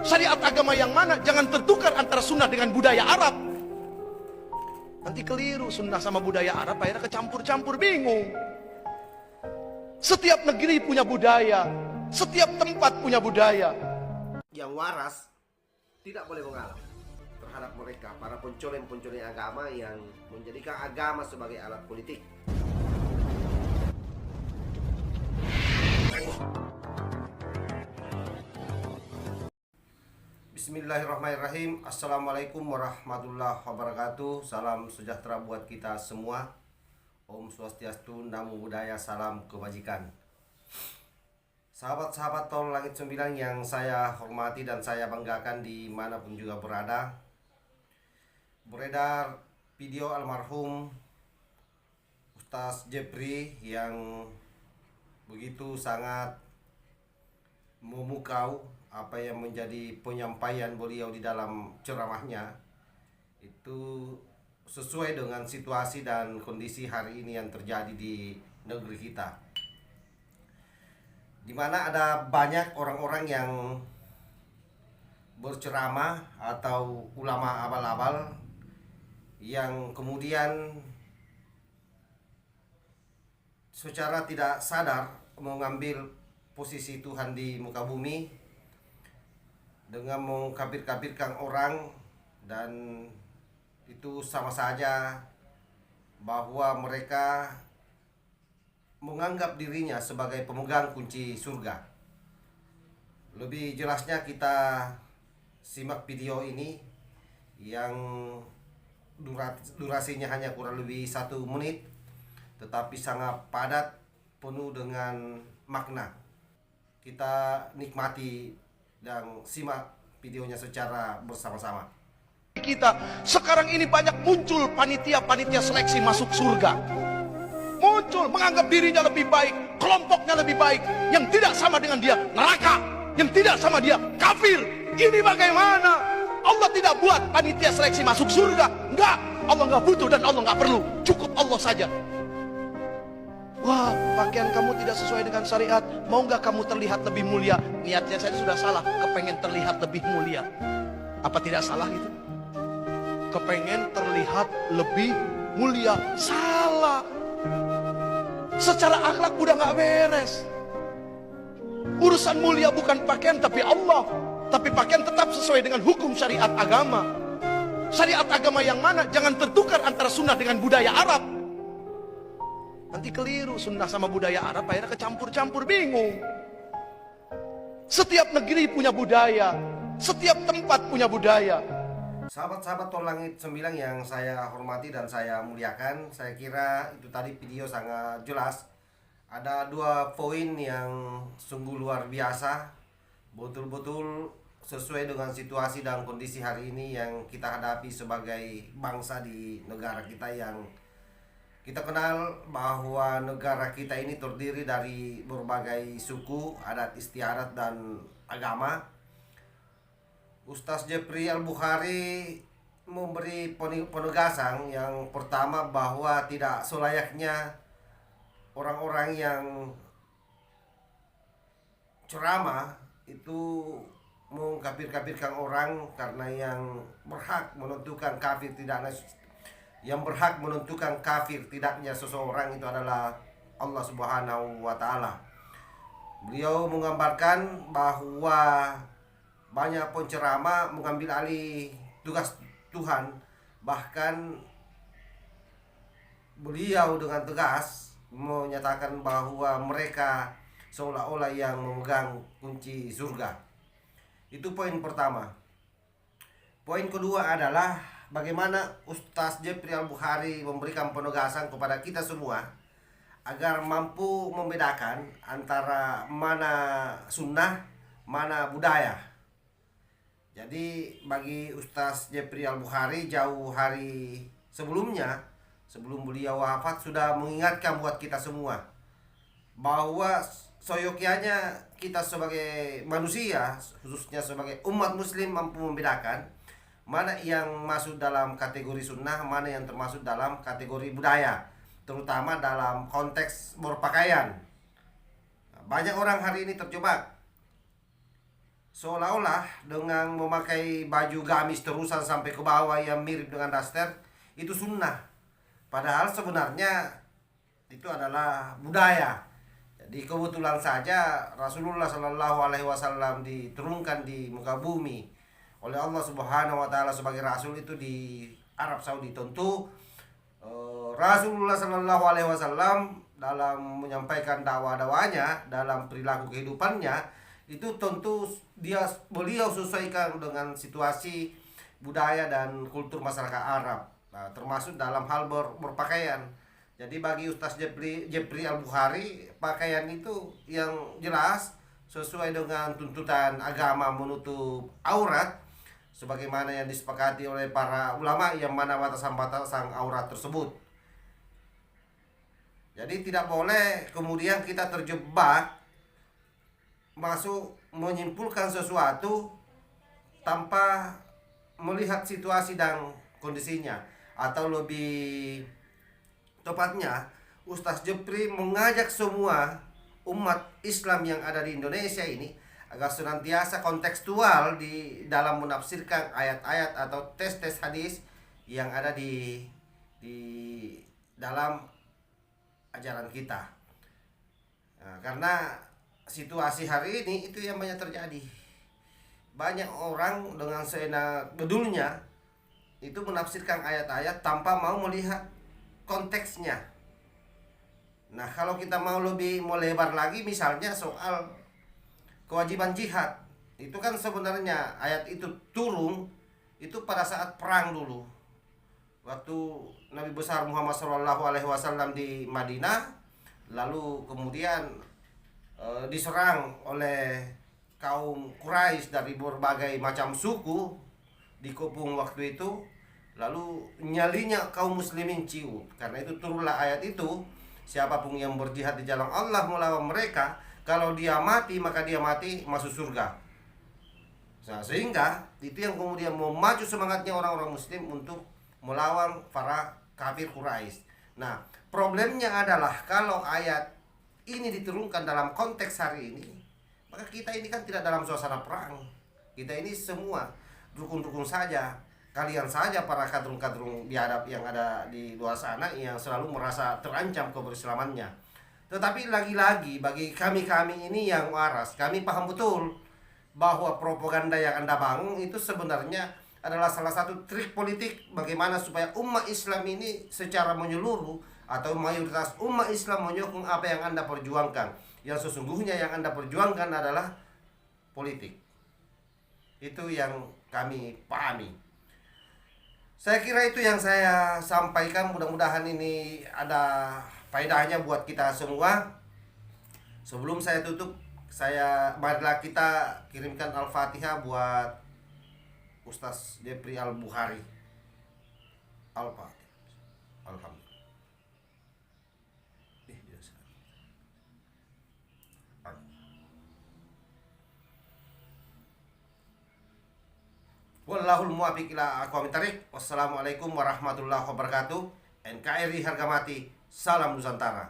Syariat agama yang mana? Jangan tertukar antara sunnah dengan budaya Arab. Nanti keliru, sunnah sama budaya Arab akhirnya kecampur-campur, bingung. Setiap negeri punya budaya, setiap tempat punya budaya. Yang waras tidak boleh mengalah terhadap mereka, para pencoleng-pencoleng agama yang menjadikan agama sebagai alat politik. Bismillahirrahmanirrahim. Assalamualaikum warahmatullahi wabarakatuh. Salam sejahtera buat kita semua. Om Swastiastu, Namo Buddhaya, salam kebajikan. Sahabat-sahabat Tol Langit 9 yang saya hormati dan saya banggakan dimanapun juga berada. Beredar video almarhum Ustaz Jepri yang begitu sangat memukau apa yang menjadi penyampaian beliau di dalam ceramahnya. Itu sesuai dengan situasi dan kondisi hari ini yang terjadi di negeri kita, di mana ada banyak orang-orang yang berceramah atau ulama abal-abal yang kemudian secara tidak sadar mengambil posisi Tuhan di muka bumi dengan mengkafir-kafirkan orang, dan itu sama saja bahwa mereka menganggap dirinya sebagai pemegang kunci surga. Lebih jelasnya kita simak video ini yang durasinya hanya kurang lebih 1 menit, tetapi sangat padat, penuh dengan makna. Kita nikmati dan simak videonya secara bersama-sama. Kita sekarang ini banyak muncul panitia-panitia seleksi masuk surga. Muncul menganggap dirinya lebih baik, kelompoknya lebih baik, yang tidak sama dengan dia neraka, yang tidak sama dia kafir. Ini bagaimana? Allah tidak buat panitia seleksi masuk surga. Enggak, Allah enggak butuh dan Allah enggak perlu. Cukup Allah saja. Wah, pakaian kamu tidak sesuai dengan syariat. Mau nggak kamu terlihat lebih mulia? Niatnya saya sudah salah, kepengen terlihat lebih mulia. Apa tidak salah itu? Kepengen terlihat lebih mulia, salah. Secara akhlak udah nggak beres. Urusan mulia bukan pakaian tapi Allah. Tapi pakaian tetap sesuai dengan hukum syariat agama. Syariat agama yang mana? Jangan tertukar antara sunnah dengan budaya Arab. Nanti keliru, sunnah sama budaya Arab akhirnya kecampur-campur, bingung. Setiap negeri punya budaya, setiap tempat punya budaya. Sahabat-sahabat Tol Langit 9 yang saya hormati dan saya muliakan, saya kira itu tadi video sangat jelas. Ada 2 poin yang sungguh luar biasa, betul-betul sesuai dengan situasi dan kondisi hari ini yang kita hadapi sebagai bangsa di negara kita, yang kita kenal bahwa negara kita ini terdiri dari berbagai suku, adat istiadat dan agama. Ustaz Jepri Al-Bukhari memberi penegasan yang pertama bahwa tidak selayaknya orang-orang yang ceramah itu mengkafir-kafirkan orang, karena yang berhak menentukan kafir tidaknya seseorang itu adalah Allah Subhanahu wa Ta'ala. Beliau menggambarkan bahwa banyak penceramah mengambil alih tugas Tuhan, bahkan beliau dengan tegas menyatakan bahwa mereka seolah-olah yang memegang kunci surga. Itu poin pertama. Poin kedua adalah bagaimana Ustaz Jepri Al-Bukhari memberikan penegasan kepada kita semua agar mampu membedakan antara mana sunnah, mana budaya. Jadi bagi Ustaz Jepri Al-Bukhari jauh hari sebelumnya, sebelum beliau wafat, sudah mengingatkan buat kita semua bahwa seyogyanya kita sebagai manusia, khususnya sebagai umat muslim, mampu membedakan mana yang masuk dalam kategori sunnah, mana yang termasuk dalam kategori budaya, terutama dalam konteks berpakaian. Banyak orang hari ini terjebak seolah-olah dengan memakai baju gamis terusan sampai ke bawah yang mirip dengan daster itu sunnah. Padahal sebenarnya itu adalah budaya. Jadi kebetulan saja Rasulullah Shallallahu Alaihi Wasallam diturunkan di muka bumi oleh Allah Subhanahu Wa Taala sebagai Rasul itu di Arab Saudi. Tentu Rasulullah Shallallahu Alaihi Wasallam dalam menyampaikan dakwah-dakwahnya, dalam perilaku kehidupannya itu tentu beliau sesuaikan dengan situasi budaya dan kultur masyarakat Arab. Nah, termasuk dalam hal berpakaian. Jadi bagi Ustaz Jepri Al-Bukhari, pakaian itu yang jelas sesuai dengan tuntutan agama menutup aurat sebagaimana yang disepakati oleh para ulama yang mana batasan-batasan aurat tersebut. Jadi tidak boleh kemudian kita terjebak masuk menyimpulkan sesuatu tanpa melihat situasi dan kondisinya, atau lebih tepatnya Ustaz Jepri mengajak semua umat Islam yang ada di Indonesia ini agar senantiasa kontekstual di dalam menafsirkan ayat-ayat atau tes-tes hadis yang ada di dalam ajaran kita. Nah, karena situasi hari ini itu yang banyak terjadi. Banyak orang dengan seenak bedulnya itu menafsirkan ayat-ayat tanpa mau melihat konteksnya. Nah, kalau kita mau lebar lagi, misalnya soal kewajiban jihad, itu kan sebenarnya ayat itu turun itu pada saat perang dulu. Waktu Nabi besar Muhammad SAW di Madinah, lalu kemudian diserang oleh kaum Quraisy dari berbagai macam suku, dikepung waktu itu, lalu nyalinya kaum muslimin ciut. Karena itu turunlah ayat itu, siapapun yang berjihad di jalan Allah melawan mereka, kalau dia mati maka dia mati masuk surga. Nah, sehingga itu yang kemudian memacu semangatnya orang-orang muslim untuk melawan para kafir Quraisy. Nah, problemnya adalah kalau ayat ini diturunkan dalam konteks hari ini, maka kita ini kan tidak dalam suasana perang. Kita ini semua dukun-dukun saja. Kalian saja para kadrun-kadrun biadab yang ada di luar sana yang selalu merasa terancam keberislamannya. Tetapi lagi-lagi bagi kami-kami ini yang waras, kami paham betul bahwa propaganda yang Anda bangun itu sebenarnya adalah salah satu trik politik bagaimana supaya umat Islam ini secara menyeluruh atau mayoritas umat Islam menyokong apa yang Anda perjuangkan. Yang sesungguhnya yang Anda perjuangkan adalah politik. Itu yang kami pahami. Saya kira itu yang saya sampaikan. Mudah-mudahan ini ada faedahnya buat kita semua. Sebelum saya tutup, marilah kita kirimkan Al-Fatihah buat Ustaz Jepri Al-Bukhari. Al-Fatihah. Alhamdulillah. Wallahul muwaffiq ila aqwamit thariq. Wassalamualaikum warahmatullahi wabarakatuh. NKRI harga mati. Salam Nusantara.